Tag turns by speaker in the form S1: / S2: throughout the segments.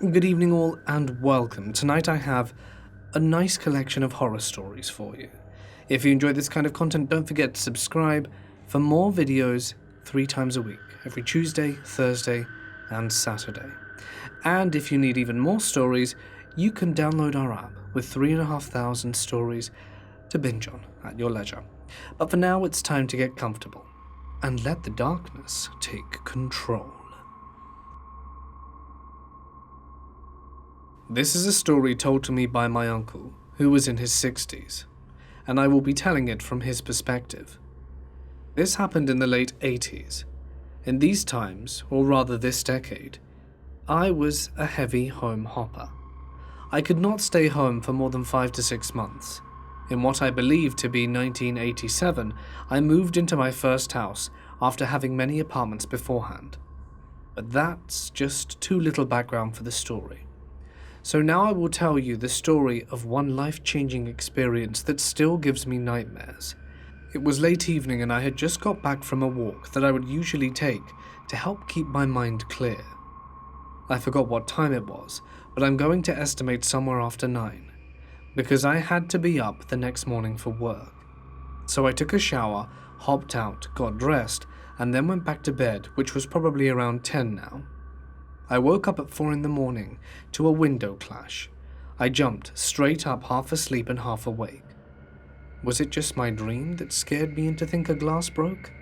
S1: Good evening all and welcome. Tonight I have a nice collection of horror stories for you. If you enjoy this kind of content, don't forget to subscribe for more videos 3 times a week, every Tuesday, Thursday and Saturday. And if you need even more stories, you can download our app with 3,500 stories to binge on at your leisure. But for now, it's time to get comfortable and let the darkness take control. This is a story told to me by my uncle, who was in his 60s, and I will be telling it from his perspective. This happened in the late 80s. In these times, or rather this decade, I was a heavy home hopper. I could not stay home for more than 5 to 6 months. In what I believe to be 1987, I moved into my first house after having many apartments beforehand. But that's just too little background for the story. So now I will tell you the story of one life-changing experience that still gives me nightmares. It was late evening and I had just got back from a walk that I would usually take to help keep my mind clear. I forgot what time it was, but I'm going to estimate somewhere after 9, because I had to be up the next morning for work. So I took a shower, hopped out, got dressed, and then went back to bed, which was probably around 10 now. I woke up at 4 in the morning to a window clash. I jumped straight up, half asleep and half awake. Was it just my dream that scared me into think a glass broke?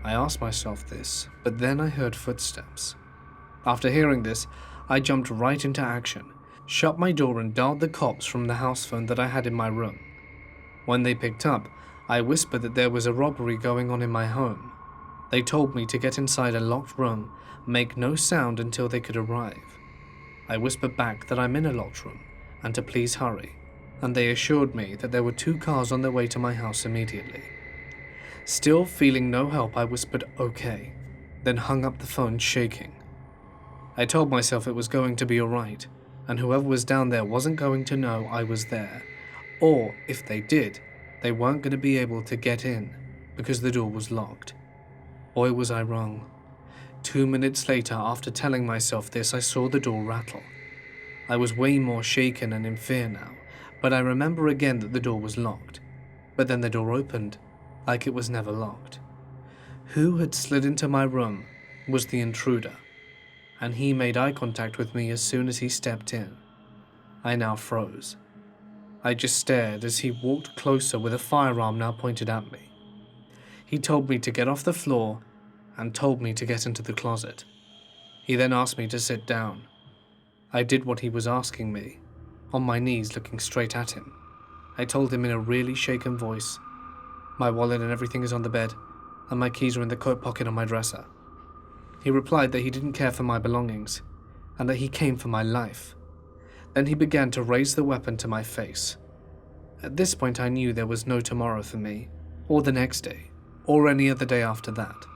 S1: I asked myself this, but then I heard footsteps. After hearing this, I jumped right into action, shut my door and dialed the cops from the house phone that I had in my room. When they picked up, I whispered that there was a robbery going on in my home. They told me to get inside a locked room, make no sound until they could arrive. I whispered back that I'm in a locked room and to please hurry, and they assured me that there were 2 cars on their way to my house immediately. Still feeling no help, I whispered okay, then hung up the phone shaking. I told myself it was going to be alright, and whoever was down there wasn't going to know I was there, or if they did, they weren't going to be able to get in because the door was locked. Boy, was I wrong. 2 minutes later, after telling myself this, I saw the door rattle. I was way more shaken and in fear now, but I remember again that the door was locked. But then the door opened, like it was never locked. Who had slid into my room was the intruder, and he made eye contact with me as soon as he stepped in. I now froze. I just stared as he walked closer with a firearm now pointed at me. He told me to get off the floor and told me to get into the closet. He then asked me to sit down. I did what he was asking me, on my knees looking straight at him. I told him in a really shaken voice, "My wallet and everything is on the bed, and my keys are in the coat pocket on my dresser." He replied that he didn't care for my belongings, and that he came for my life. Then he began to raise the weapon to my face. At this point I knew there was no tomorrow for me, or the next day, or any other day after that.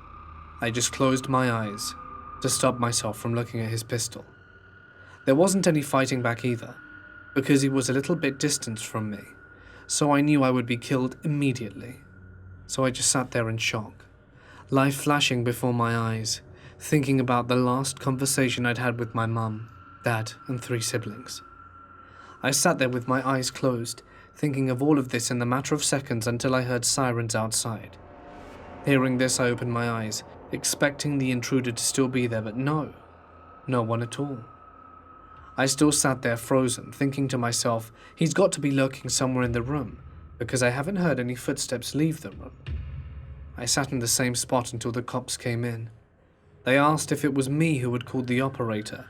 S1: I just closed my eyes to stop myself from looking at his pistol. There wasn't any fighting back either, because he was a little bit distanced from me, so I knew I would be killed immediately. So I just sat there in shock, life flashing before my eyes, thinking about the last conversation I'd had with my mum, dad, and 3 siblings. I sat there with my eyes closed, thinking of all of this in the matter of seconds until I heard sirens outside. Hearing this, I opened my eyes, expecting the intruder to still be there, but no one at all. I still sat there frozen, thinking to myself, he's got to be lurking somewhere in the room, because I haven't heard any footsteps leave the room. I sat in the same spot until the cops came in. They asked if it was me who had called the operator,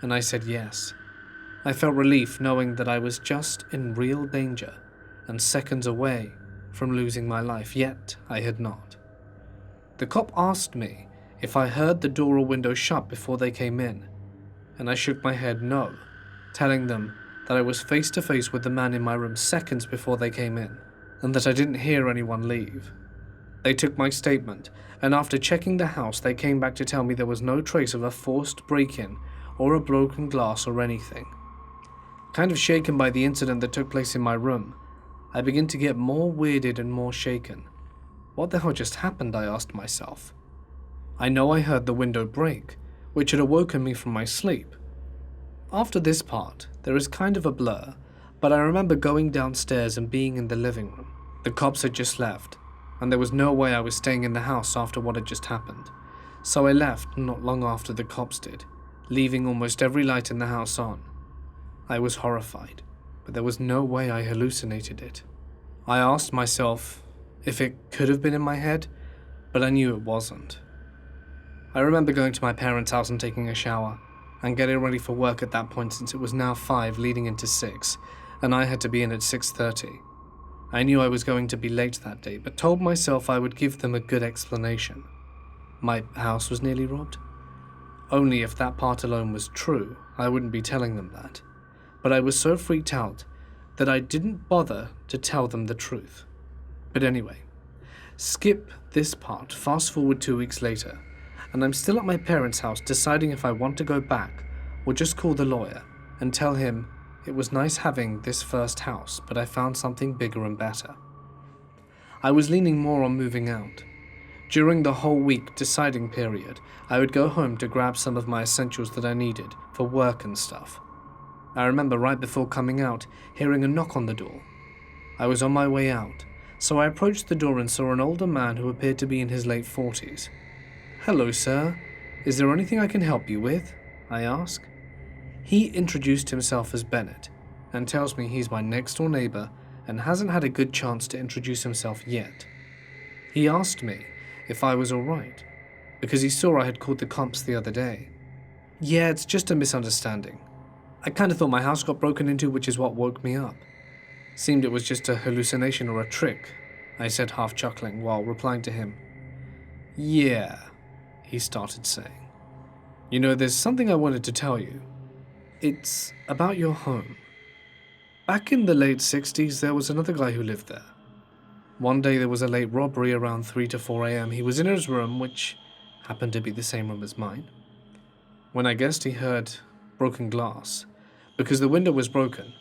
S1: and I said yes. I felt relief knowing that I was just in real danger and seconds away from losing my life, yet I had not. The cop asked me if I heard the door or window shut before they came in, and I shook my head no, telling them that I was face to face with the man in my room seconds before they came in, and that I didn't hear anyone leave. They took my statement, and after checking the house, they came back to tell me there was no trace of a forced break-in or a broken glass or anything. Kind of shaken by the incident that took place in my room, I began to get more weirded and more shaken. What the hell just happened, I asked myself. I know I heard the window break, which had awoken me from my sleep. After this part, there is kind of a blur, but I remember going downstairs and being in the living room. The cops had just left, and there was no way I was staying in the house after what had just happened. So I left not long after the cops did, leaving almost every light in the house on. I was horrified, but there was no way I hallucinated it. I asked myself if it could have been in my head, but I knew it wasn't. I remember going to my parents' house and taking a shower, and getting ready for work at that point since it was now 5 leading into 6, and I had to be in at 6:30. I knew I was going to be late that day, but told myself I would give them a good explanation. My house was nearly robbed? Only if that part alone was true, I wouldn't be telling them that. But I was so freaked out that I didn't bother to tell them the truth. But anyway, skip this part, fast forward 2 weeks later, and I'm still at my parents' house deciding if I want to go back or just call the lawyer and tell him it was nice having this first house, but I found something bigger and better. I was leaning more on moving out. During the whole week deciding period, I would go home to grab some of my essentials that I needed for work and stuff. I remember right before coming out, hearing a knock on the door. I was on my way out, so I approached the door and saw an older man who appeared to be in his late 40s. "Hello, sir. Is there anything I can help you with?" I asked. He introduced himself as Bennett, and tells me he's my next-door neighbor and hasn't had a good chance to introduce himself yet. He asked me if I was alright, because he saw I had called the cops the other day. "Yeah, it's just a misunderstanding. I kinda thought my house got broken into, which is what woke me up. Seemed it was just a hallucination or a trick," I said, half chuckling while replying to him. "Yeah," he started saying. "You know, there's something I wanted to tell you. It's about your home. Back in the late 60s, there was another guy who lived there. One day there was a late robbery around 3 to 4 a.m. He was in his room, which happened to be the same room as mine. When I guessed, he heard broken glass, because the window was broken,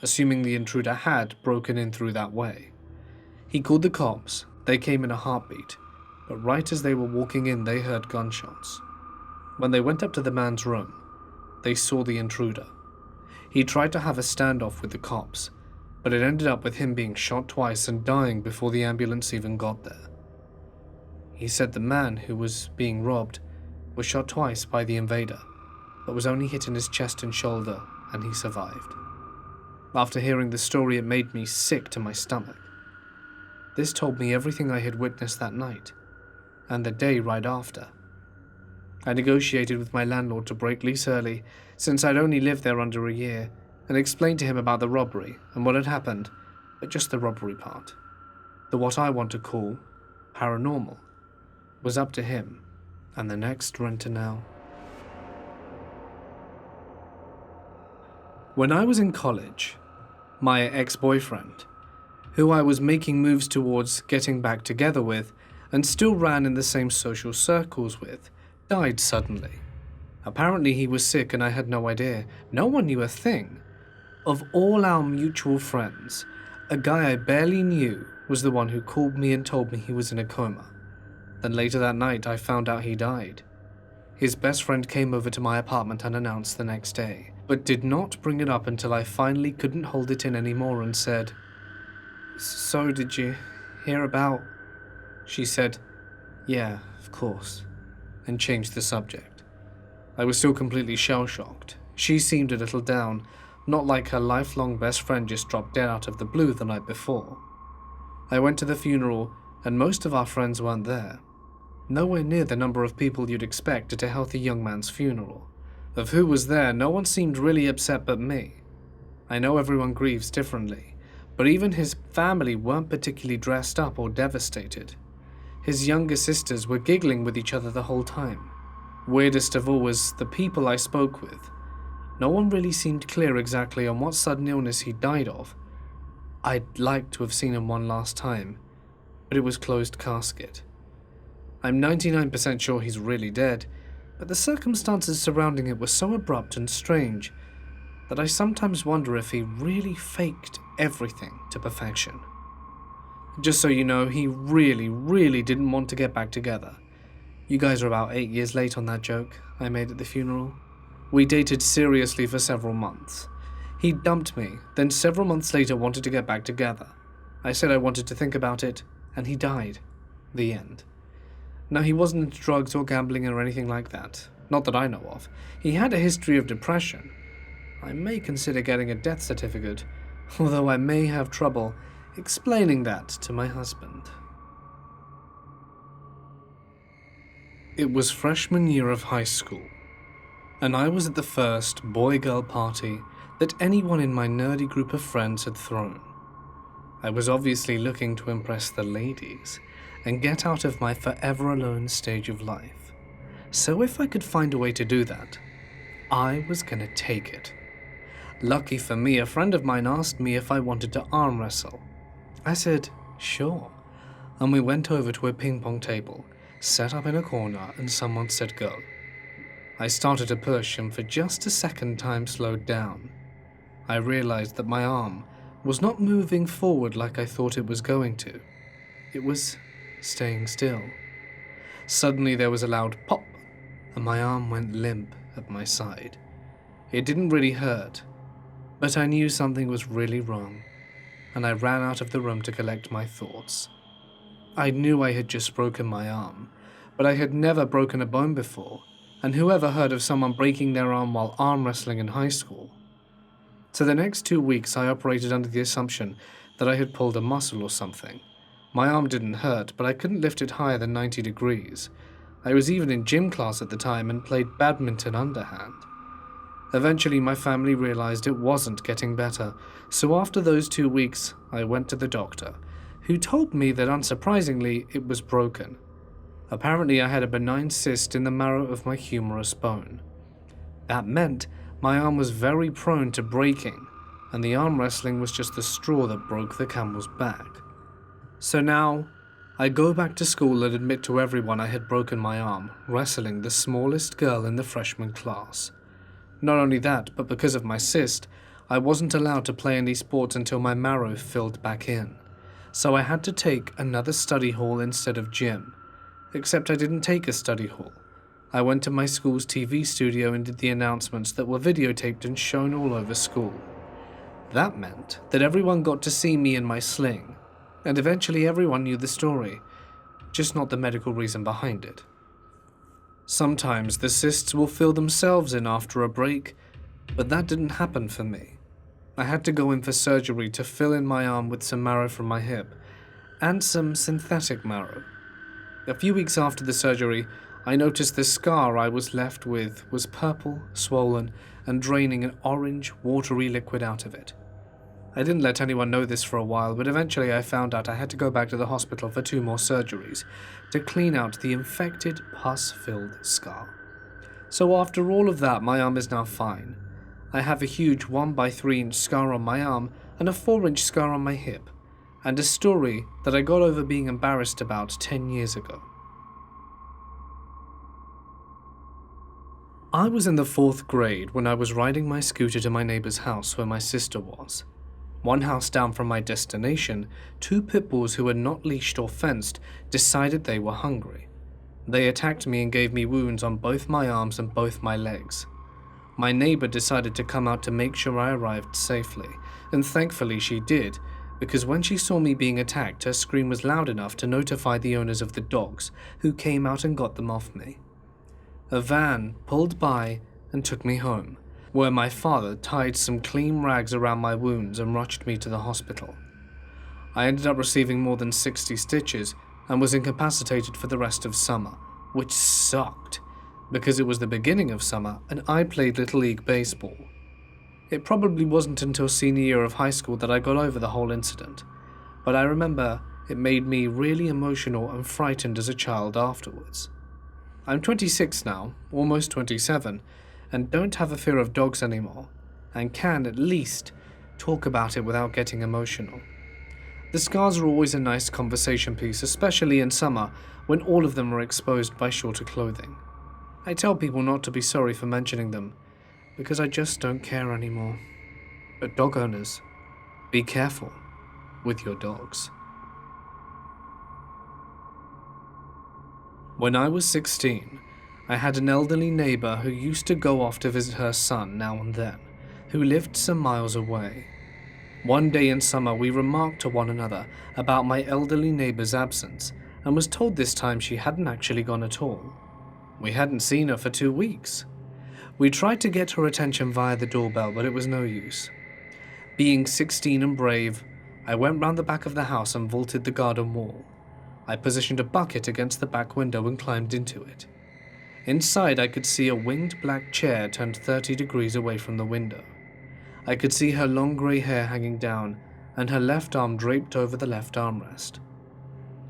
S1: assuming the intruder had broken in through that way. He called the cops. They came in a heartbeat, but right as they were walking in, they heard gunshots. When they went up to the man's room, they saw the intruder. He tried to have a standoff with the cops, but it ended up with him being shot twice and dying before the ambulance even got there. He said the man who was being robbed was shot twice by the invader, but was only hit in his chest and shoulder, and he survived. After hearing the story, it made me sick to my stomach. This told me everything I had witnessed that night, and the day right after. I negotiated with my landlord to break lease early, since I'd only lived there under a year, and explained to him about the robbery and what had happened, but just the robbery part. The what I want to call paranormal was up to him and the next renter now. When I was in college, my ex-boyfriend, who I was making moves towards getting back together with and still ran in the same social circles with, died suddenly. Apparently he was sick and I had no idea. No one knew a thing. Of all our mutual friends, a guy I barely knew was the one who called me and told me he was in a coma. Then later that night I found out he died. His best friend came over to my apartment unannounced the next day, but did not bring it up until I finally couldn't hold it in anymore and said, "So did you hear about?" She said, "Yeah, of course," and changed the subject. I was still completely shell-shocked. She seemed a little down, not like her lifelong best friend just dropped dead out of the blue the night before. I went to the funeral, and most of our friends weren't there. Nowhere near the number of people you'd expect at a healthy young man's funeral. Of who was there, no one seemed really upset but me. I know everyone grieves differently, but even his family weren't particularly dressed up or devastated. His younger sisters were giggling with each other the whole time. Weirdest of all was the people I spoke with. No one really seemed clear exactly on what sudden illness he died of. I'd like to have seen him one last time, but it was closed casket. I'm 99% sure he's really dead, but the circumstances surrounding it were so abrupt and strange that I sometimes wonder if he really faked everything to perfection. Just so you know, he really didn't want to get back together. You guys are about 8 years late on that joke I made at the funeral. We dated seriously for several months. He dumped me, then several months later wanted to get back together. I said I wanted to think about it, and he died. The end. Now, he wasn't into drugs or gambling or anything like that. Not that I know of. He had a history of depression. I may consider getting a death certificate, although I may have trouble explaining that to my husband. It was freshman year of high school, and I was at the first boy-girl party that anyone in my nerdy group of friends had thrown. I was obviously looking to impress the ladies and get out of my forever alone stage of life. So if I could find a way to do that, I was gonna take it. Lucky for me, a friend of mine asked me if I wanted to arm wrestle. I said, sure, and we went over to a ping pong table, set up in a corner, and someone said go. I started to push, and for just a second time slowed down. I realized that my arm was not moving forward like I thought it was going to. It was staying still. Suddenly there was a loud pop, and my arm went limp at my side. It didn't really hurt, but I knew something was really wrong, and I ran out of the room to collect my thoughts. I knew I had just broken my arm, but I had never broken a bone before, and whoever heard of someone breaking their arm while arm wrestling in high school? So the next 2 weeks I operated under the assumption that I had pulled a muscle or something. My arm didn't hurt, but I couldn't lift it higher than 90 degrees. I was even in gym class at the time and played badminton underhand. Eventually my family realized it wasn't getting better, so after those 2 weeks I went to the doctor, who told me that unsurprisingly it was broken. Apparently I had a benign cyst in the marrow of my humerus bone. That meant my arm was very prone to breaking, and the arm wrestling was just the straw that broke the camel's back. So now, I go back to school and admit to everyone I had broken my arm, wrestling the smallest girl in the freshman class. Not only that, but because of my cyst, I wasn't allowed to play any sports until my marrow filled back in. So I had to take another study hall instead of gym. Except I didn't take a study hall. I went to my school's TV studio and did the announcements that were videotaped and shown all over school. That meant that everyone got to see me in my sling, and eventually everyone knew the story, just not the medical reason behind it. Sometimes the cysts will fill themselves in after a break, but that didn't happen for me. I had to go in for surgery to fill in my arm with some marrow from my hip, and some synthetic marrow. A few weeks after the surgery, I noticed the scar I was left with was purple, swollen, and draining an orange, watery liquid out of it. I didn't let anyone know this for a while, but eventually I found out I had to go back to the hospital for 2 more surgeries to clean out the infected, pus-filled scar. So after all of that, my arm is now fine. I have a huge 1x3-inch scar on my arm and a 4-inch scar on my hip, and a story that I got over being embarrassed about 10 years ago. I was in the 4th grade when I was riding my scooter to my neighbor's house where my sister was. One house down from my destination, 2 pit bulls who were not leashed or fenced decided they were hungry. They attacked me and gave me wounds on both my arms and both my legs. My neighbor decided to come out to make sure I arrived safely, and thankfully she did, because when she saw me being attacked, her scream was loud enough to notify the owners of the dogs, who came out and got them off me. A van pulled by and took me home, where my father tied some clean rags around my wounds and rushed me to the hospital. I ended up receiving more than 60 stitches and was incapacitated for the rest of summer, which sucked, because it was the beginning of summer and I played Little League Baseball. It probably wasn't until senior year of high school that I got over the whole incident, but I remember it made me really emotional and frightened as a child afterwards. I'm 26 now, almost 27, and don't have a fear of dogs anymore, and can at least talk about it without getting emotional. The scars are always a nice conversation piece, especially in summer when all of them are exposed by shorter clothing. I tell people not to be sorry for mentioning them, because I just don't care anymore. But dog owners, be careful with your dogs. When I was 16, I had an elderly neighbor who used to go off to visit her son now and then, who lived some miles away. One day in summer, we remarked to one another about my elderly neighbor's absence and was told this time she hadn't actually gone at all. We hadn't seen her for 2 weeks. We tried to get her attention via the doorbell, but it was no use. Being 16 and brave, I went round the back of the house and vaulted the garden wall. I positioned a bucket against the back window and climbed into it. Inside, I could see a winged black chair turned 30 degrees away from the window. I could see her long grey hair hanging down and her left arm draped over the left armrest.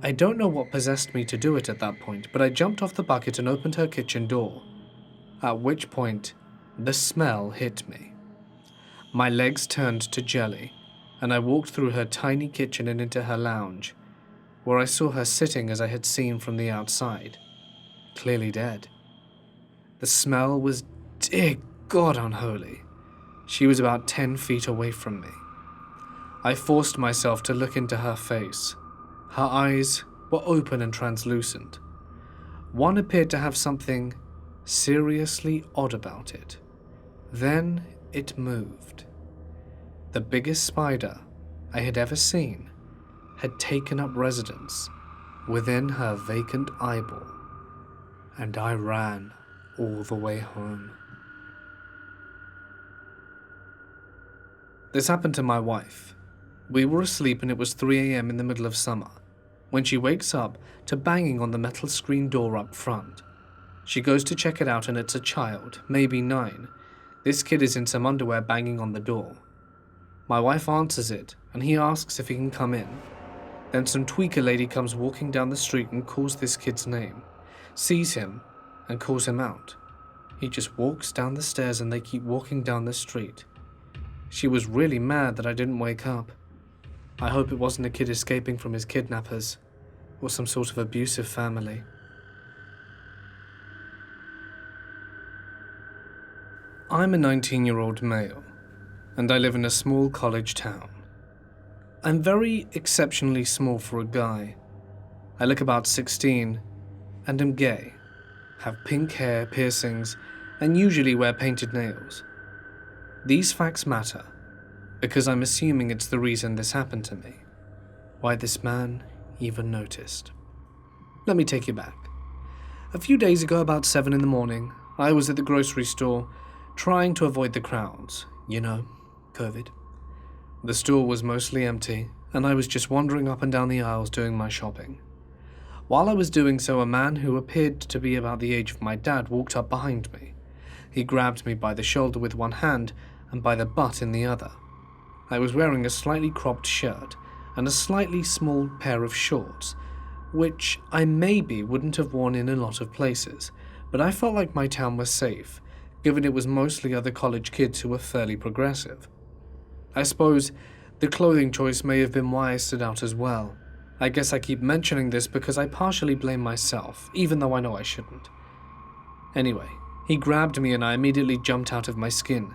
S1: I don't know what possessed me to do it at that point, but I jumped off the bucket and opened her kitchen door, at which point the smell hit me. My legs turned to jelly, and I walked through her tiny kitchen and into her lounge, where I saw her sitting as I had seen from the outside, clearly dead. The smell was, dear God, unholy. She was about 10 feet away from me. I forced myself to look into her face. Her eyes were open and translucent. One appeared to have something seriously odd about it. Then it moved. The biggest spider I had ever seen had taken up residence within her vacant eyeball, and I ran all the way home. This happened to my wife. We were asleep and it was 3 a.m. in the middle of summer, when she wakes up to banging on the metal screen door up front. She goes to check it out and it's a child, maybe 9. This kid is in some underwear banging on the door. My wife answers it and he asks if he can come in. Then some tweaker lady comes walking down the street and calls this kid's name, sees him and calls him out. He just walks down the stairs and they keep walking down the street. She was really mad that I didn't wake up. I hope it wasn't a kid escaping from his kidnappers, or some sort of abusive family. I'm a 19-year-old male, and I live in a small college town. I'm very exceptionally small for a guy. I look about 16, and am gay, have pink hair, piercings, and usually wear painted nails. These facts matter, because I'm assuming it's the reason this happened to me. Why this man even noticed. Let me take you back. A few days ago, about 7 in the morning, I was at the grocery store, trying to avoid the crowds. You know, COVID. The store was mostly empty, and I was just wandering up and down the aisles doing my shopping. While I was doing so, a man who appeared to be about the age of my dad walked up behind me. He grabbed me by the shoulder with one hand and by the butt in the other. I was wearing a slightly cropped shirt and a slightly small pair of shorts, which I maybe wouldn't have worn in a lot of places, but I felt like my town was safe, given it was mostly other college kids who were fairly progressive. I suppose the clothing choice may have been why I stood out as well. I guess I keep mentioning this because I partially blame myself, even though I know I shouldn't. Anyway, he grabbed me and I immediately jumped out of my skin,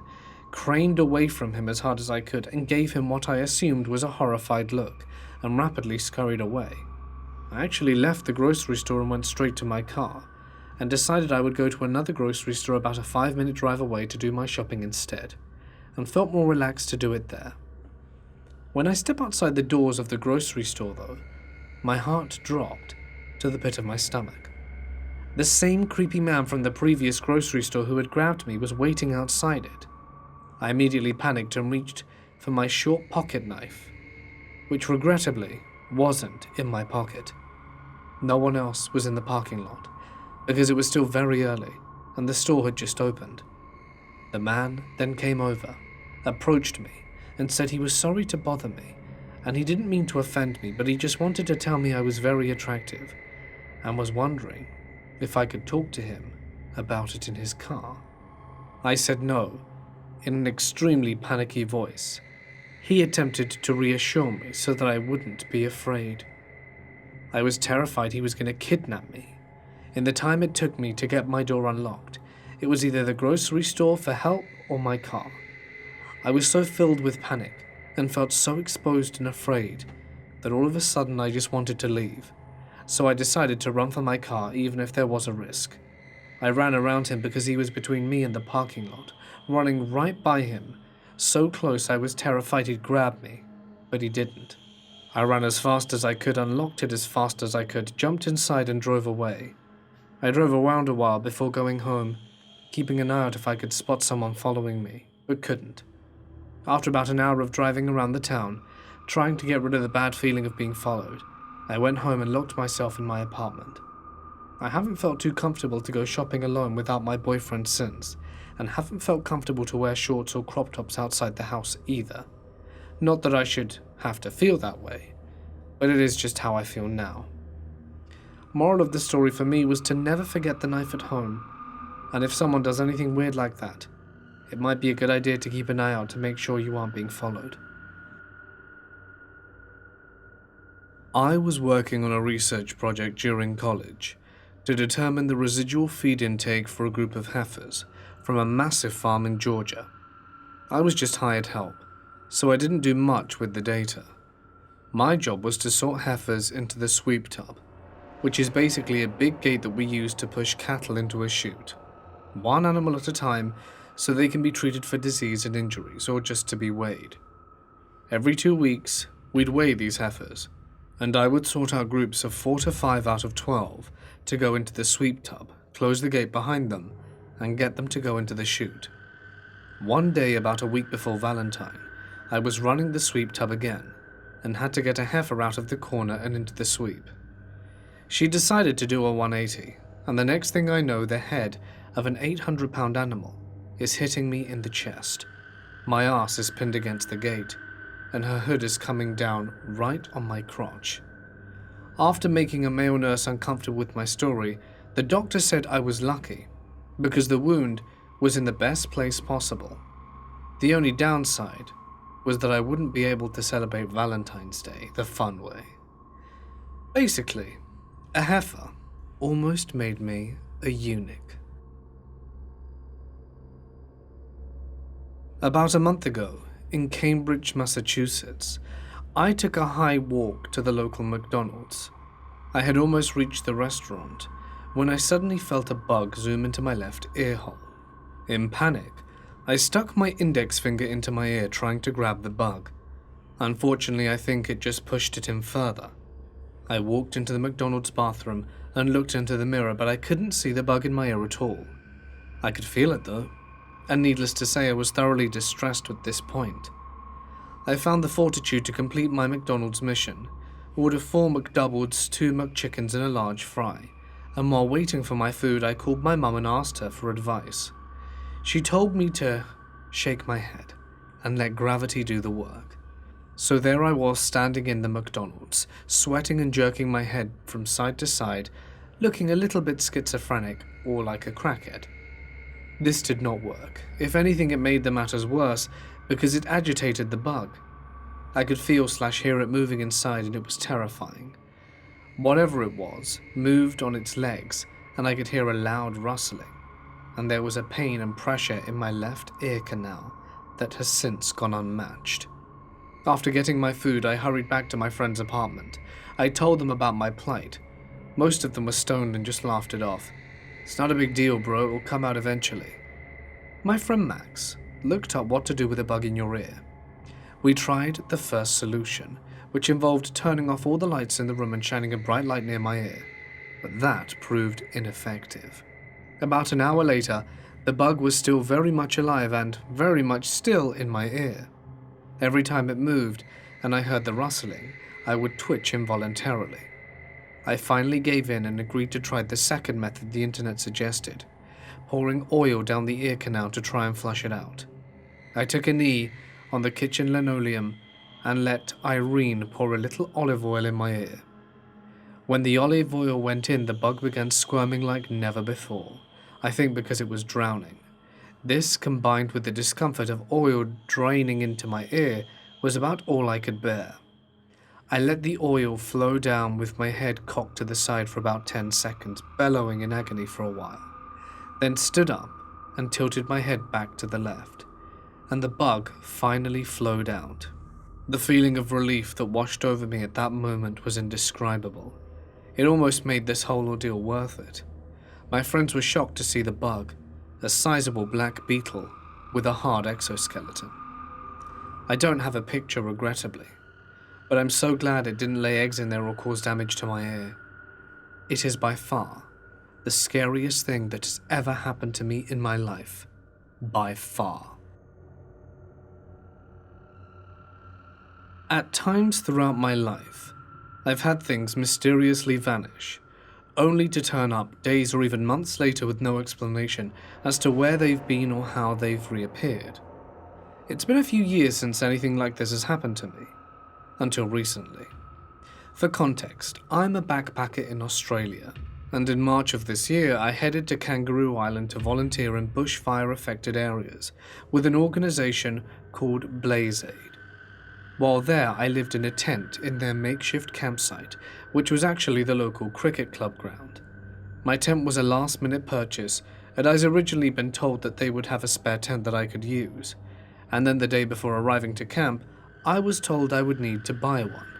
S1: craned away from him as hard as I could, and gave him what I assumed was a horrified look, and rapidly scurried away. I actually left the grocery store and went straight to my car, and decided I would go to another grocery store about a 5-minute drive away to do my shopping instead, and felt more relaxed to do it there. When I step outside the doors of the grocery store, though, my heart dropped to the pit of my stomach. The same creepy man from the previous grocery store who had grabbed me was waiting outside it. I immediately panicked and reached for my short pocket knife, which regrettably wasn't in my pocket. No one else was in the parking lot, because it was still very early and the store had just opened. The man then came over, approached me, and said he was sorry to bother me, and he didn't mean to offend me, but he just wanted to tell me I was very attractive, and was wondering if I could talk to him about it in his car. I said no, in an extremely panicky voice. He attempted to reassure me so that I wouldn't be afraid. I was terrified he was going to kidnap me. In the time it took me to get my door unlocked, it was either the grocery store for help or my car. I was so filled with panic and felt so exposed and afraid that all of a sudden I just wanted to leave. So I decided to run for my car even if there was a risk. I ran around him because he was between me and the parking lot, running right by him, so close I was terrified he'd grab me, but he didn't. I ran as fast as I could, unlocked it as fast as I could, jumped inside and drove away. I drove around a while before going home, keeping an eye out if I could spot someone following me, but couldn't. After about an hour of driving around the town, trying to get rid of the bad feeling of being followed, I went home and locked myself in my apartment. I haven't felt too comfortable to go shopping alone without my boyfriend since, and haven't felt comfortable to wear shorts or crop tops outside the house either. Not that I should have to feel that way, but it is just how I feel now. Moral of the story for me was to never forget the knife at home, and if someone does anything weird like that, it might be a good idea to keep an eye out to make sure you aren't being followed. I was working on a research project during college to determine the residual feed intake for a group of heifers from a massive farm in Georgia. I was just hired help, so I didn't do much with the data. My job was to sort heifers into the sweep tub, which is basically a big gate that we use to push cattle into a chute, one animal at a time, so they can be treated for disease and injuries or just to be weighed. Every 2 weeks, we'd weigh these heifers, and I would sort out groups of 4 to 5 out of 12 to go into the sweep tub, close the gate behind them, and get them to go into the chute. One day, about a week before Valentine, I was running the sweep tub again, and had to get a heifer out of the corner and into the sweep. She decided to do a 180, and the next thing I know, the head of an 800-pound animal is hitting me in the chest. My ass is pinned against the gate, and her hood is coming down right on my crotch. After making a male nurse uncomfortable with my story, the doctor said I was lucky, because the wound was in the best place possible. The only downside was that I wouldn't be able to celebrate Valentine's Day the fun way. Basically, a heifer almost made me a eunuch. About a month ago, in Cambridge, Massachusetts, I took a high walk to the local McDonald's. I had almost reached the restaurant when I suddenly felt a bug zoom into my left ear hole. In panic, I stuck my index finger into my ear trying to grab the bug. Unfortunately, I think it just pushed it in further. I walked into the McDonald's bathroom and looked into the mirror, but I couldn't see the bug in my ear at all. I could feel it though, and needless to say, I was thoroughly distressed at this point. I found the fortitude to complete my McDonald's mission, order 4 McDoubles, 2 McChickens and a large fry, and while waiting for my food, I called my mum and asked her for advice. She told me to shake my head and let gravity do the work. So there I was standing in the McDonald's, sweating and jerking my head from side to side, looking a little bit schizophrenic or like a crackhead. This did not work. If anything, it made the matters worse because it agitated the bug. I could feel/hear it moving inside and it was terrifying. Whatever it was moved on its legs and I could hear a loud rustling, and there was a pain and pressure in my left ear canal that has since gone unmatched. After getting my food, I hurried back to my friend's apartment. I told them about my plight. Most of them were stoned and just laughed it off. It's not a big deal, bro, it will come out eventually. My friend Max looked up what to do with a bug in your ear. We tried the first solution, which involved turning off all the lights in the room and shining a bright light near my ear, but that proved ineffective. About an hour later, the bug was still very much alive and very much still in my ear. Every time it moved and I heard the rustling, I would twitch involuntarily. I finally gave in and agreed to try the second method the internet suggested, pouring oil down the ear canal to try and flush it out. I took a knee on the kitchen linoleum and let Irene pour a little olive oil in my ear. When the olive oil went in, the bug began squirming like never before, I think because it was drowning. This, combined with the discomfort of oil draining into my ear, was about all I could bear. I let the oil flow down with my head cocked to the side for about 10 seconds, bellowing in agony for a while, then stood up and tilted my head back to the left, and the bug finally flowed out. The feeling of relief that washed over me at that moment was indescribable. It almost made this whole ordeal worth it. My friends were shocked to see the bug, a sizable black beetle with a hard exoskeleton. I don't have a picture, regrettably, but I'm so glad it didn't lay eggs in there or cause damage to my ear. It is by far the scariest thing that has ever happened to me in my life. By far. At times throughout my life, I've had things mysteriously vanish, only to turn up days or even months later with no explanation as to where they've been or how they've reappeared. It's been a few years since anything like this has happened to me, until recently. For context, I'm a backpacker in Australia, and in March of this year I headed to Kangaroo Island to volunteer in bushfire-affected areas with an organisation called Blaze Aid. While there, I lived in a tent in their makeshift campsite, which was actually the local cricket club ground. My tent was a last-minute purchase, and I'd originally been told that they would have a spare tent that I could use, and then the day before arriving to camp, I was told I would need to buy one,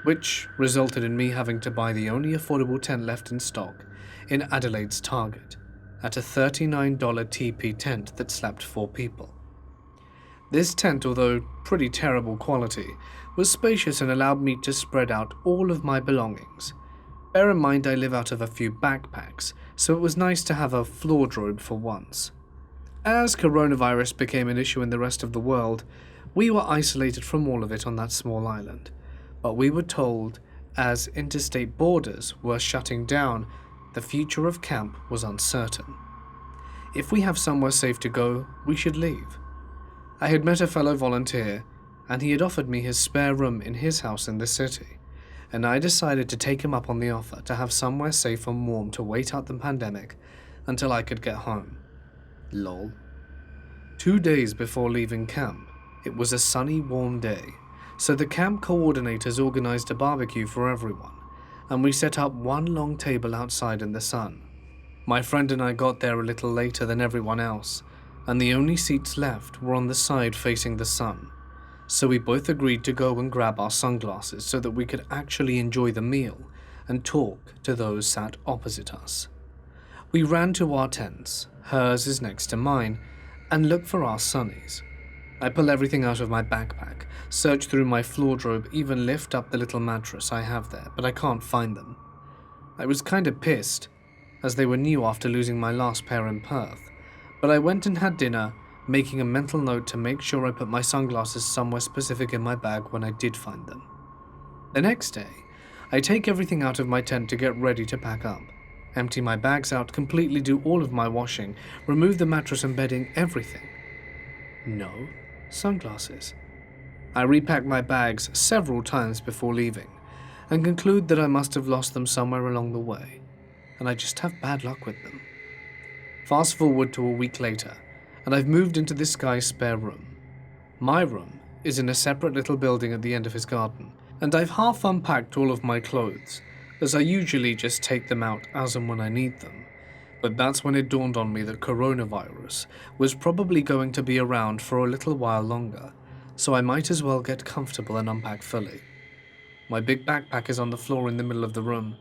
S1: which resulted in me having to buy the only affordable tent left in stock in Adelaide's Target, at a $39 TP tent that slept 4 people. This tent, although pretty terrible quality, was spacious and allowed me to spread out all of my belongings. Bear in mind I live out of a few backpacks, so it was nice to have a wardrobe for once. As coronavirus became an issue in the rest of the world, we were isolated from all of it on that small island, but we were told, as interstate borders were shutting down, the future of camp was uncertain. If we have somewhere safe to go, we should leave. I had met a fellow volunteer, and he had offered me his spare room in his house in the city, and I decided to take him up on the offer to have somewhere safe and warm to wait out the pandemic until I could get home. Lol. 2 days before leaving camp, it was a sunny, warm day, so the camp coordinators organized a barbecue for everyone, and we set up one long table outside in the sun. My friend and I got there a little later than everyone else, and the only seats left were on the side facing the sun, so we both agreed to go and grab our sunglasses so that we could actually enjoy the meal and talk to those sat opposite us. We ran to our tents, hers is next to mine, and looked for our sunnies. I pull everything out of my backpack, search through my wardrobe, even lift up the little mattress I have there, but I can't find them. I was kinda pissed, as they were new after losing my last pair in Perth, but I went and had dinner, making a mental note to make sure I put my sunglasses somewhere specific in my bag when I did find them. The next day, I take everything out of my tent to get ready to pack up, empty my bags out, completely do all of my washing, remove the mattress and bedding, everything. No sunglasses. I repack my bags several times before leaving, and conclude that I must have lost them somewhere along the way, and I just have bad luck with them. Fast forward to a week later, and I've moved into this guy's spare room. My room is in a separate little building at the end of his garden, and I've half unpacked all of my clothes, as I usually just take them out as and when I need them. But that's when it dawned on me that coronavirus was probably going to be around for a little while longer, so I might as well get comfortable and unpack fully. My big backpack is on the floor in the middle of the room.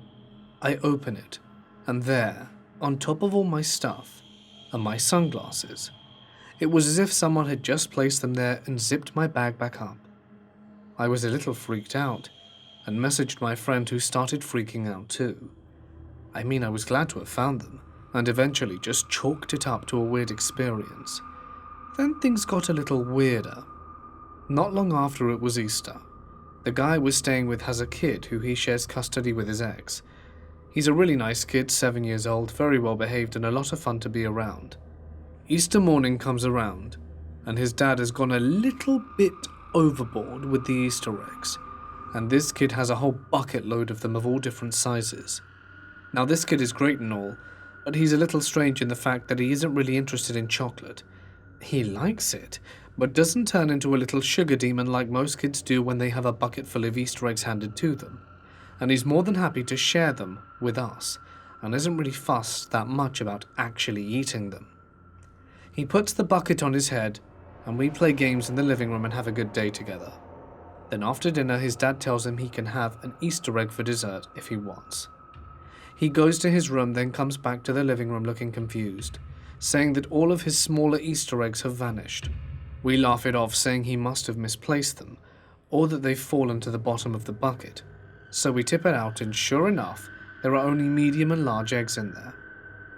S1: I open it, and there, on top of all my stuff, are my sunglasses. It was as if someone had just placed them there and zipped my bag back up. I was a little freaked out, and messaged my friend, who started freaking out too. I mean, I was glad to have found them, and eventually just chalked it up to a weird experience. Then things got a little weirder. Not long after it was Easter. The guy I was staying with has a kid who he shares custody with his ex. He's a really nice kid, 7 years old, very well behaved and a lot of fun to be around. Easter morning comes around, and his dad has gone a little bit overboard with the Easter eggs, and this kid has a whole bucket load of them of all different sizes. Now this kid is great and all, but he's a little strange in the fact that he isn't really interested in chocolate. He likes it, but doesn't turn into a little sugar demon like most kids do when they have a bucket full of Easter eggs handed to them. And he's more than happy to share them with us, and isn't really fussed that much about actually eating them. He puts the bucket on his head, and we play games in the living room and have a good day together. Then after dinner, his dad tells him he can have an Easter egg for dessert if he wants. He goes to his room, then comes back to the living room looking confused, saying that all of his smaller Easter eggs have vanished. We laugh it off, saying he must have misplaced them, or that they've fallen to the bottom of the bucket. So we tip it out, and sure enough, there are only medium and large eggs in there.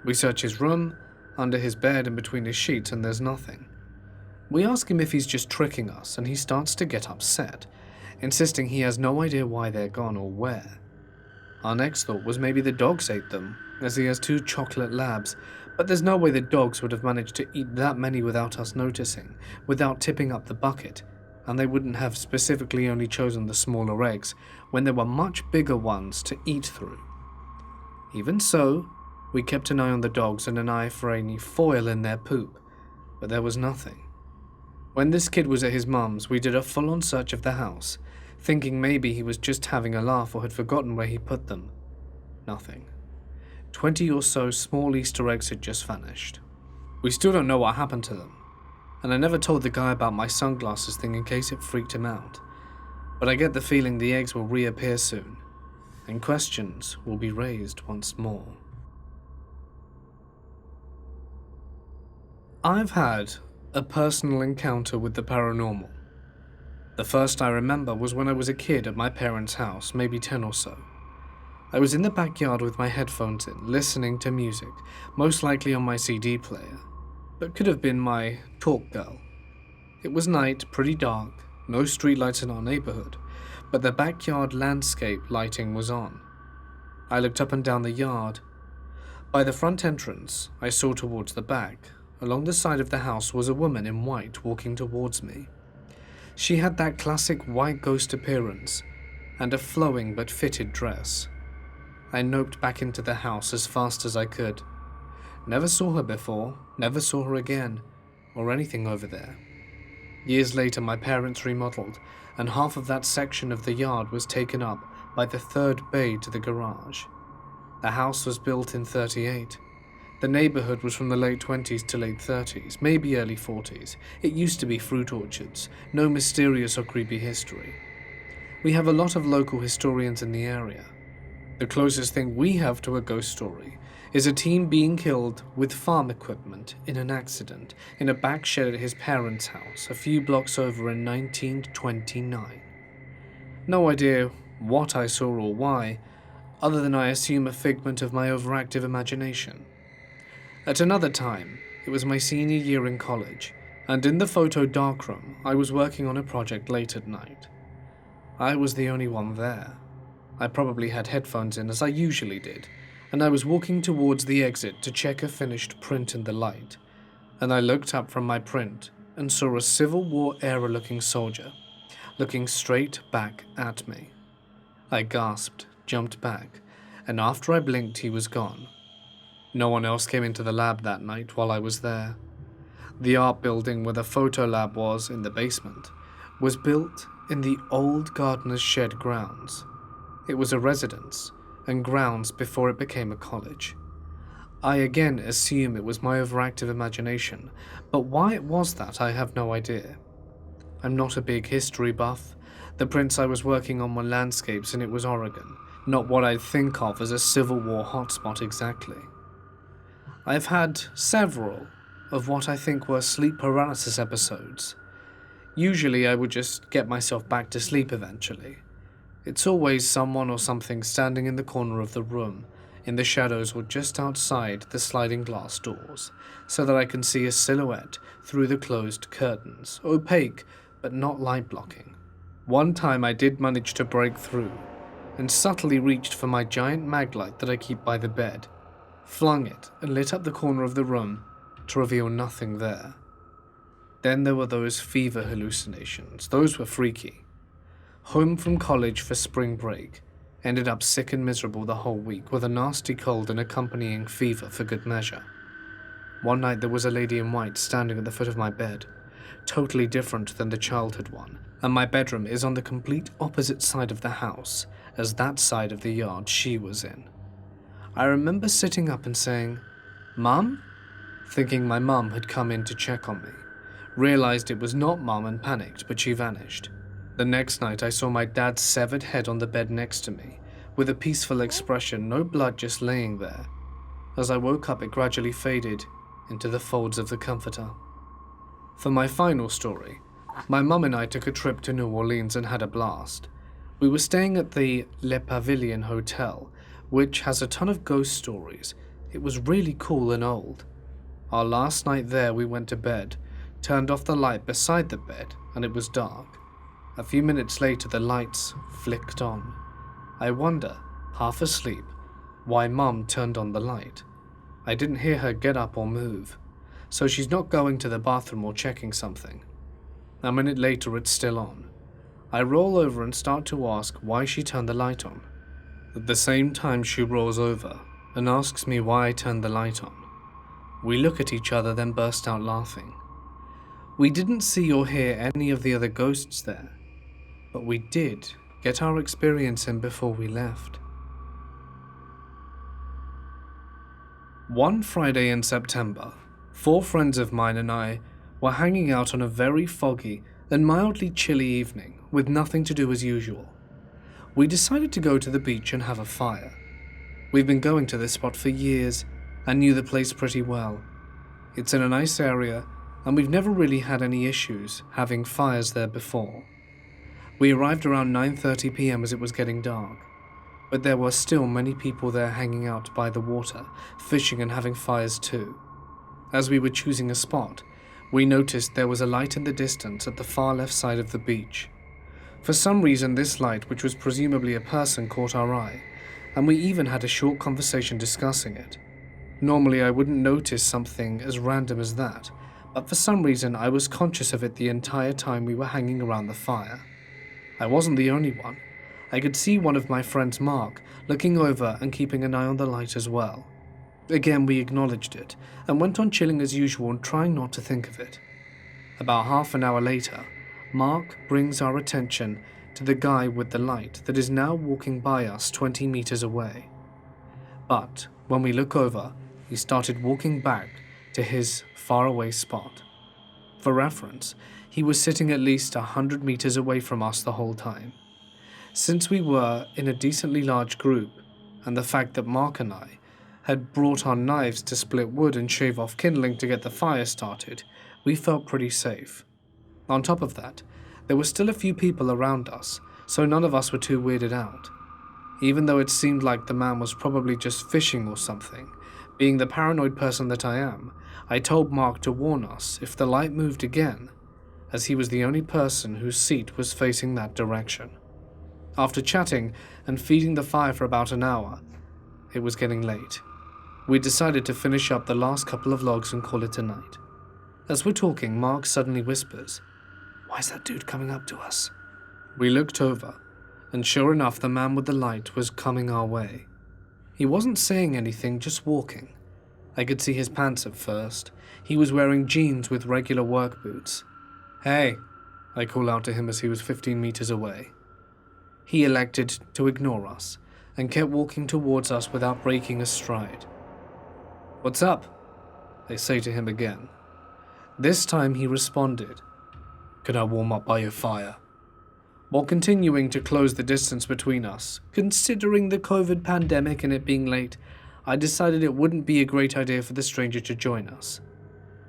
S1: We search his room, under his bed and between his sheets, and there's nothing. We ask him if he's just tricking us, and he starts to get upset, insisting he has no idea why they're gone or where. Our next thought was maybe the dogs ate them, as he has 2 chocolate labs, but there's no way the dogs would have managed to eat that many without us noticing, without tipping up the bucket, and they wouldn't have specifically only chosen the smaller eggs when there were much bigger ones to eat through. Even so, we kept an eye on the dogs and an eye for any foil in their poop, but there was nothing. When this kid was at his mum's, we did a full-on search of the house, thinking maybe he was just having a laugh or had forgotten where he put them. Nothing. 20 or so small Easter eggs had just vanished. We still don't know what happened to them, and I never told the guy about my sunglasses thing in case it freaked him out. But I get the feeling the eggs will reappear soon, and questions will be raised once more. I've had a personal encounter with the paranormal. The first I remember was when I was a kid at my parents' house, maybe 10 or so. I was in the backyard with my headphones in, listening to music, most likely on my CD player, but could have been my Talk Girl. It was night, pretty dark, no streetlights in our neighborhood, but the backyard landscape lighting was on. I looked up and down the yard. By the front entrance, I saw towards the back. Along the side of the house was a woman in white walking towards me. She had that classic white ghost appearance and a flowing but fitted dress. I noped back into the house as fast as I could. Never saw her before, never saw her again, or anything over there. Years later, my parents remodeled, and half of that section of the yard was taken up by the third bay to the garage. The house was built in '38. The neighborhood was from the late 20s to late 30s, maybe early 40s. It used to be fruit orchards, no mysterious or creepy history. We have a lot of local historians in the area. The closest thing we have to a ghost story is a teen being killed with farm equipment in an accident in a back shed at his parents' house a few blocks over in 1929. No idea what I saw or why, other than I assume a figment of my overactive imagination. At another time, it was my senior year in college, and in the photo darkroom, I was working on a project late at night. I was the only one there. I probably had headphones in, as I usually did, and I was walking towards the exit to check a finished print in the light, and I looked up from my print and saw a Civil War-era-looking soldier looking straight back at me. I gasped, jumped back, and after I blinked, he was gone. No one else came into the lab that night while I was there. The art building where the photo lab was, in the basement, was built in the old gardener's shed grounds. It was a residence and grounds before it became a college. I again assume it was my overactive imagination, but why it was that I have no idea. I'm not a big history buff. The prints I was working on were landscapes and it was Oregon, not what I'd think of as a Civil War hotspot exactly. I've had several of what I think were sleep paralysis episodes. Usually I would just get myself back to sleep eventually. It's always someone or something standing in the corner of the room, in the shadows or just outside the sliding glass doors, so that I can see a silhouette through the closed curtains, opaque but not light-blocking. One time I did manage to break through, and subtly reached for my giant mag light that I keep by the bed, flung it and lit up the corner of the room to reveal nothing there. Then there were those fever hallucinations. Those were freaky. Home from college for spring break, ended up sick and miserable the whole week with a nasty cold and accompanying fever for good measure. One night there was a lady in white standing at the foot of my bed, totally different than the childhood one, and my bedroom is on the complete opposite side of the house as that side of the yard she was in. I remember sitting up and saying, "Mum?" thinking my mum had come in to check on me. Realized it was not Mum and panicked, but she vanished. The next night I saw my dad's severed head on the bed next to me, with a peaceful expression, no blood, just laying there. As I woke up, it gradually faded into the folds of the comforter. For my final story, my mum and I took a trip to New Orleans and had a blast. We were staying at the Le Pavilion Hotel, which has a ton of ghost stories. It was really cool and old. Our last night there, we went to bed, turned off the light beside the bed, and it was dark. A few minutes later, the lights flicked on. I wonder, half asleep, why Mum turned on the light. I didn't hear her get up or move, so she's not going to the bathroom or checking something. A minute later, it's still on. I roll over and start to ask why she turned the light on. At the same time, she rolls over and asks me why I turned the light on. We look at each other, then burst out laughing. We didn't see or hear any of the other ghosts there, but we did get our experience in before we left. One Friday in September, 4 friends of mine and I were hanging out on a very foggy and mildly chilly evening with nothing to do as usual. We decided to go to the beach and have a fire. We've been going to this spot for years and knew the place pretty well. It's in a nice area, and we've never really had any issues having fires there before. We arrived around 9:30 p.m. as it was getting dark, but there were still many people there hanging out by the water, fishing and having fires too. As we were choosing a spot, we noticed there was a light in the distance at the far left side of the beach. For some reason, this light, which was presumably a person, caught our eye, and we even had a short conversation discussing it. Normally, I wouldn't notice something as random as that, but for some reason I was conscious of it the entire time we were hanging around the fire. I wasn't the only one. I could see one of my friends, Mark, looking over and keeping an eye on the light as well. Again, we acknowledged it and went on chilling as usual and trying not to think of it. About half an hour later, Mark brings our attention to the guy with the light that is now walking by us 20 meters away. But when we look over, he started walking back to his faraway spot. For reference, he was sitting at least 100 meters away from us the whole time. Since we were in a decently large group, and the fact that Mark and I had brought our knives to split wood and shave off kindling to get the fire started, we felt pretty safe. On top of that, there were still a few people around us, so none of us were too weirded out. Even though it seemed like the man was probably just fishing or something, being the paranoid person that I am, I told Mark to warn us if the light moved again, as he was the only person whose seat was facing that direction. After chatting and feeding the fire for about an hour, it was getting late. We decided to finish up the last couple of logs and call it a night. As we're talking, Mark suddenly whispers, "Why is that dude coming up to us?" We looked over, and sure enough, the man with the light was coming our way. He wasn't saying anything, just walking. I could see his pants at first. He was wearing jeans with regular work boots. "Hey," I called out to him as he was 15 meters away. He elected to ignore us and kept walking towards us without breaking a stride. "What's up?" I say to him again. This time he responded, "Can I warm up by your fire?" While continuing to close the distance between us, considering the COVID pandemic and it being late, I decided it wouldn't be a great idea for the stranger to join us.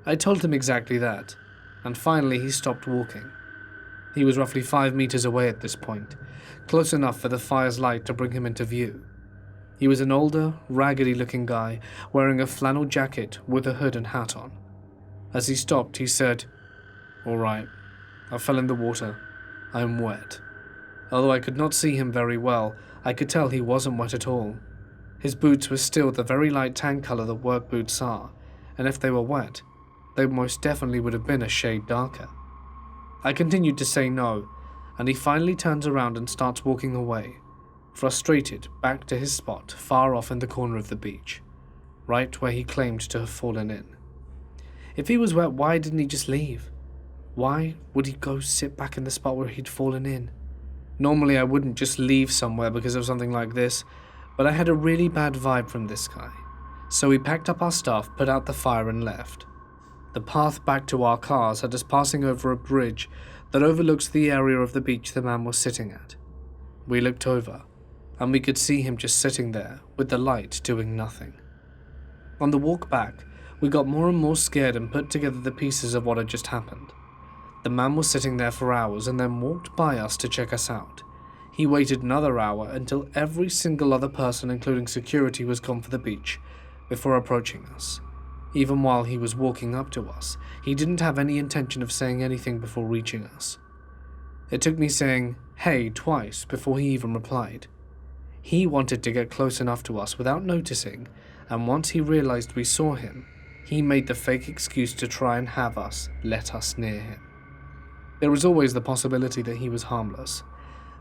S1: I told him exactly that, and finally he stopped walking. He was roughly 5 meters away at this point, close enough for the fire's light to bring him into view. He was an older, raggedy-looking guy wearing a flannel jacket with a hood and hat on. As he stopped, he said, "All right, I fell in the water. I'm wet." Although I could not see him very well, I could tell he wasn't wet at all. His boots were still the very light tan color that work boots are, and if they were wet, they most definitely would have been a shade darker. I continued to say no, and he finally turns around and starts walking away, frustrated, back to his spot far off in the corner of the beach, right where he claimed to have fallen in. If he was wet, why didn't he just leave? Why would he go sit back in the spot where he'd fallen in? Normally I wouldn't just leave somewhere because of something like this, but I had a really bad vibe from this guy. So we packed up our stuff, put out the fire and left. The path back to our cars had us passing over a bridge that overlooks the area of the beach the man was sitting at. We looked over, and we could see him just sitting there with the light doing nothing. On the walk back, we got more and more scared and put together the pieces of what had just happened. The man was sitting there for hours and then walked by us to check us out. He waited another hour until every single other person, including security, was gone for the beach before approaching us. Even while he was walking up to us, he didn't have any intention of saying anything before reaching us. It took me saying, "Hey," twice before he even replied. He wanted to get close enough to us without noticing, and once he realized we saw him, he made the fake excuse to try and have us let us near him. There was always the possibility that he was harmless,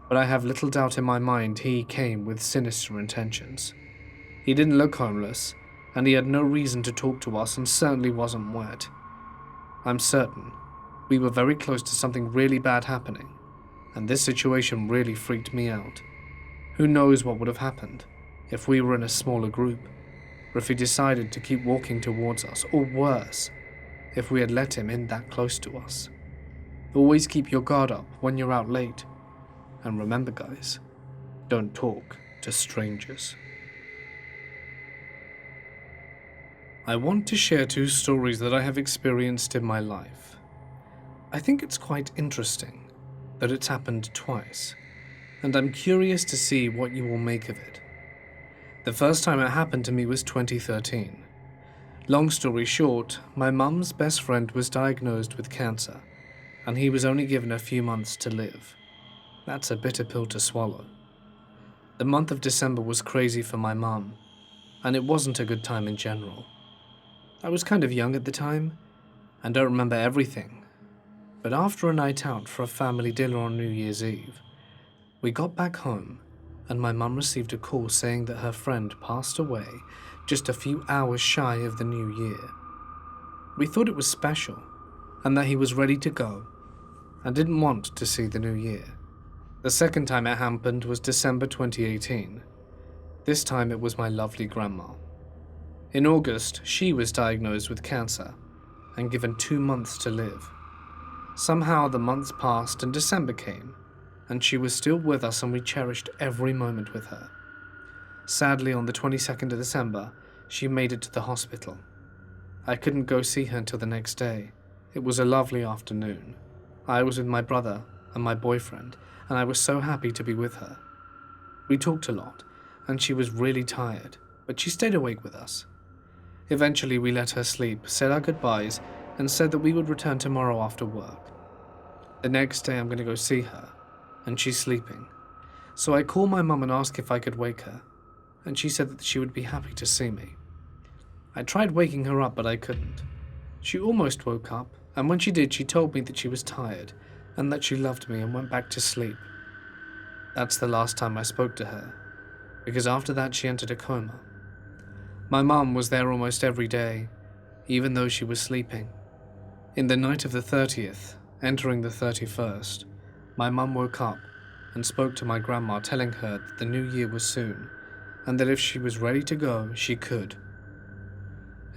S1: but I have little doubt in my mind he came with sinister intentions. He didn't look homeless, and he had no reason to talk to us and certainly wasn't wet. I'm certain we were very close to something really bad happening, and this situation really freaked me out. Who knows what would have happened if we were in a smaller group, or if he decided to keep walking towards us, or worse, if we had let him in that close to us. Always keep your guard up when you're out late, and remember guys, don't talk to strangers. I want to share 2 stories that I have experienced in my life. I think it's quite interesting that it's happened twice, and I'm curious to see what you will make of it. The first time it happened to me was 2013. Long story short, my mum's best friend was diagnosed with cancer, and he was only given a few months to live. That's a bitter pill to swallow. The month of December was crazy for my mum, and it wasn't a good time in general. I was kind of young at the time, and don't remember everything, but after a night out for a family dinner on New Year's Eve, we got back home, and my mum received a call saying that her friend passed away just a few hours shy of the new year. We thought it was special, and that he was ready to go, and didn't want to see the new year. The second time it happened was December 2018. This time it was my lovely grandma. In August, she was diagnosed with cancer and given 2 months to live. Somehow the months passed and December came, and she was still with us, and we cherished every moment with her. Sadly, on the 22nd of December, she made it to the hospital. I couldn't go see her until the next day. It was a lovely afternoon. I was with my brother and my boyfriend, and I was so happy to be with her. We talked a lot, and she was really tired, but she stayed awake with us. Eventually, we let her sleep, said our goodbyes, and said that we would return tomorrow after work. The next day, I'm going to go see her, and she's sleeping. So I called my mum and asked if I could wake her, and she said that she would be happy to see me. I tried waking her up, but I couldn't. She almost woke up, and when she did, she told me that she was tired, and that she loved me and went back to sleep. That's the last time I spoke to her, because after that she entered a coma. My mum was there almost every day, even though she was sleeping. In the night of the 30th, entering the 31st, my mum woke up and spoke to my grandma, telling her that the new year was soon, and that if she was ready to go, she could.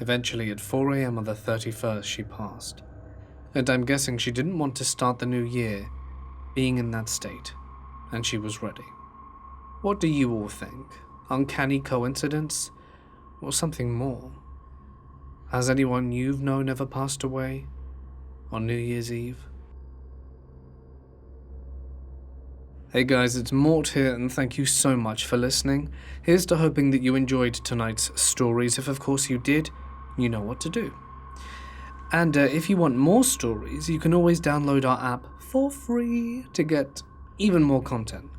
S1: Eventually, at 4 a.m. on the 31st, she passed, and I'm guessing she didn't want to start the new year being in that state, and she was ready. What do you all think? Uncanny coincidence? Or something more? Has anyone you've known ever passed away on New Year's Eve? Hey guys, it's Mort here, and thank you so much for listening. Here's to hoping that you enjoyed tonight's stories. If of course you did, you know what to do. And if you want more stories, you can always download our app for free to get even more content.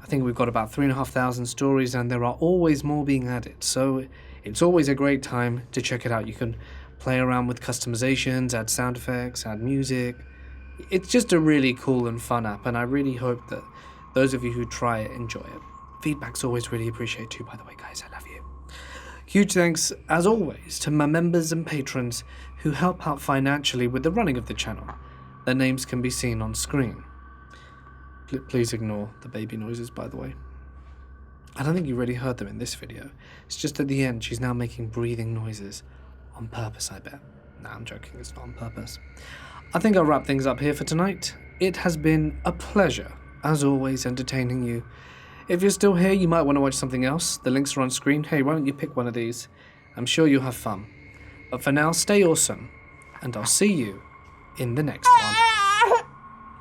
S1: I think we've got about 3,500 stories, and there are always more being added, so it's always a great time to check it out. You can play around with customizations, add sound effects, add music. It's just a really cool and fun app, and I really hope that those of you who try it enjoy it. Feedback's always really appreciated too, by the way, guys. I love you. Huge thanks, as always, to my members and patrons who help out financially with the running of the channel. Their names can be seen on screen. Please ignore the baby noises, by the way. I don't think you really heard them in this video. It's just at the end, she's now making breathing noises. On purpose, I bet. Nah, I'm joking, it's not on purpose. I think I'll wrap things up here for tonight. It has been a pleasure, as always, entertaining you. If you're still here, you might want to watch something else. The links are on screen. Hey, why don't you pick one of these? I'm sure you'll have fun. But for now, stay awesome, and I'll see you in the next one.